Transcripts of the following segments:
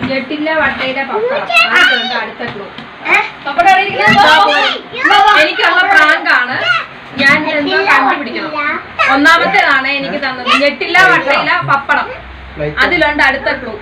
ഞെട്ടില്ല വട്ടയിലെ അടുത്ത ക്ലൂ എനിക്കുള്ള പ്രാങ്കാണ്. ഞാൻ എന്തോ കണ്ടുപിടിക്കണം. ഒന്നാമത്തേതാണ് എനിക്ക് തന്നത്. ഞെട്ടില്ല വട്ടയില പപ്പടം. അതിലുണ്ട് അടുത്ത ക്ലൂ.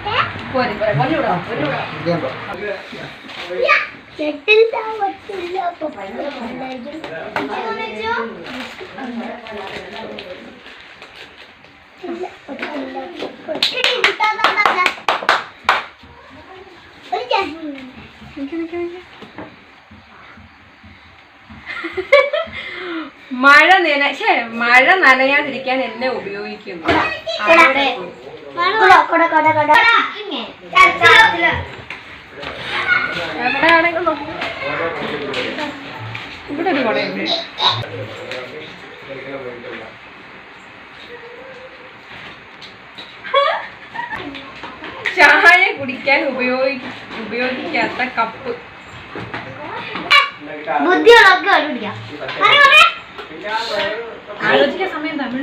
മഴ നനയാതിരിക്കാൻ എന്നെ ഉപയോഗിക്കുന്നു. ഇവിടെ ഒരു കുടയുണ്ട്. ചായ കുടിക്കാൻ ഉപയോഗിക്കാത്ത കപ്പ്. ആലോചിക്കാൻ സമയം തമ്മിൽ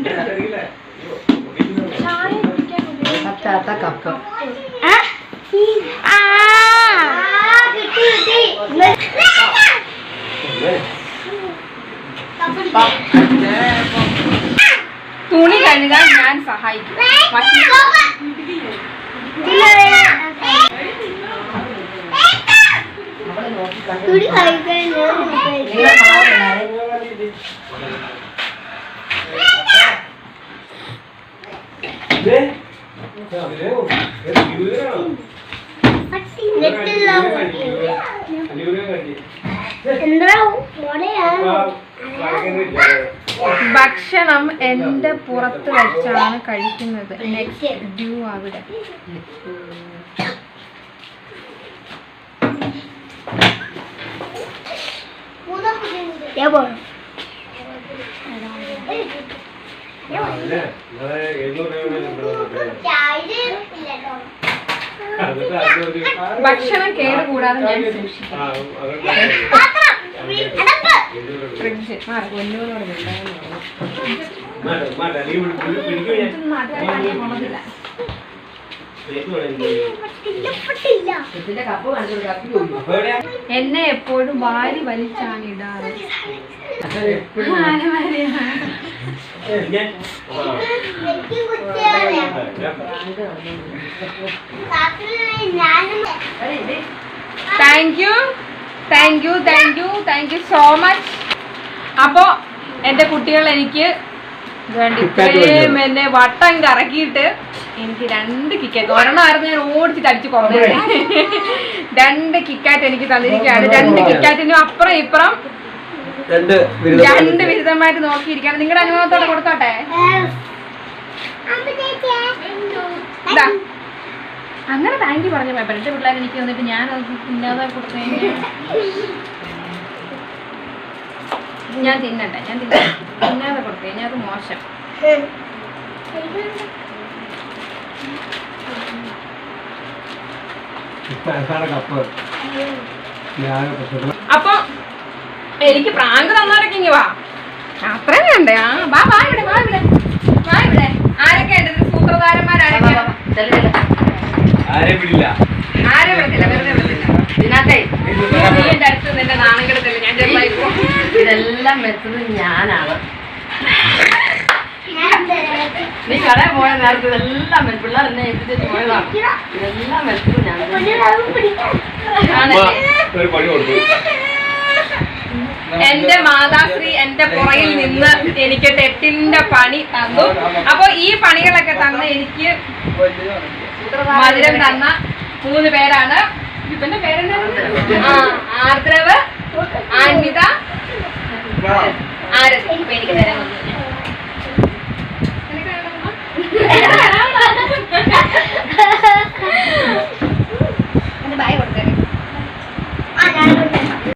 ചായ കുടിക്കാൻ ഉപയോഗിക്കാത്ത കപ്പ്. തുണി കഴുകാൻ ഞാൻ സഹായിക്കും. ഭക്ഷണം എന്റെ പുറത്ത് വെച്ചാണ് കഴിക്കുന്നത്. നെക്സ്റ്റ് ഡ്യൂ അവിടെ. ഭക്ഷണം കേടുകൂടാതെ ഞാൻ സൂക്ഷിക്കും. എന്നെ എപ്പോഴും വാരി വലിച്ചാണ് ഇടാറ്. Thank you so much. അപ്പോ എന്റെ കുട്ടികൾ എനിക്ക് ഇത്രയും എന്നെ വട്ടം കറക്കിയിട്ട് എനിക്ക് 2 കിക്കാറ്റ്, ഒരെണ്ണമായിരുന്നു ഞാൻ ഓടിച്ചിട്ട് അടിച്ചു കൊണ്ടത്. 2 കിക്കാറ്റ് എനിക്ക് തന്നിരിക്കുകയാണ്. 2 കിക്കാറ്റിനും അപ്പുറം ഇപ്പുറം 2 വിരുദ്ധമായിട്ട് നോക്കിയിരിക്കുകയാണ്. നിങ്ങളുടെ അനുഭവത്തോടെ കൊടുത്തോട്ടെ. അങ്ങനെ താങ്ക് യു പറഞ്ഞ പേപ്പർ എന്റെ പിള്ളേർ എനിക്ക് വന്നിട്ട് ഞാൻ ഇല്ലാതെ കൊടുത്തു. ഞാൻ തിന്നട്ടെ, തിന്നാതെ കൊടുത്തു കഴിഞ്ഞാൽ അത് മോശം. അപ്പൊ എനിക്ക് പ്രാങ്ക് തന്നവരൊക്കെ ഇങ്ങ് വാ. അത്രയും വേണ്ടേ? വാ ഇവിടെ. ആരൊക്കെ ഉണ്ട്? സൂത്രധാരന്മാരാരൊക്കെ? ആരെ വിളില്ല, വെറുതെ വിളില്ല. ഇതിനകത്തെ നീ എന്റെ അടുത്ത് നിന്റെ നാണം കെടുത്തില്ല. ഞാൻ ചെറുതായിപ്പോ ഇതെല്ലാം വെച്ചത് ഞാനാണ്. നീ കടയിൽ പോയ നേരത്തെ ഇതെല്ലാം പിള്ളേർ എന്നെ എത്തിച്ചു പോയതാണ്. ഇതെല്ലാം വെച്ചത് ഞാൻ. എന്റെ മാതാശ്രീ എന്റെ പുറകിൽ നിന്ന് എനിക്ക് തെറ്റിന്റെ പണി തന്നു. അപ്പൊ ഈ പണികളൊക്കെ തന്ന എനിക്ക് മധുരം തന്ന 3 പേരാണ്. ഇവന്റെ പേരെന്താണ്? ആർദ്രവ്, ആൻവിത, ആരതി.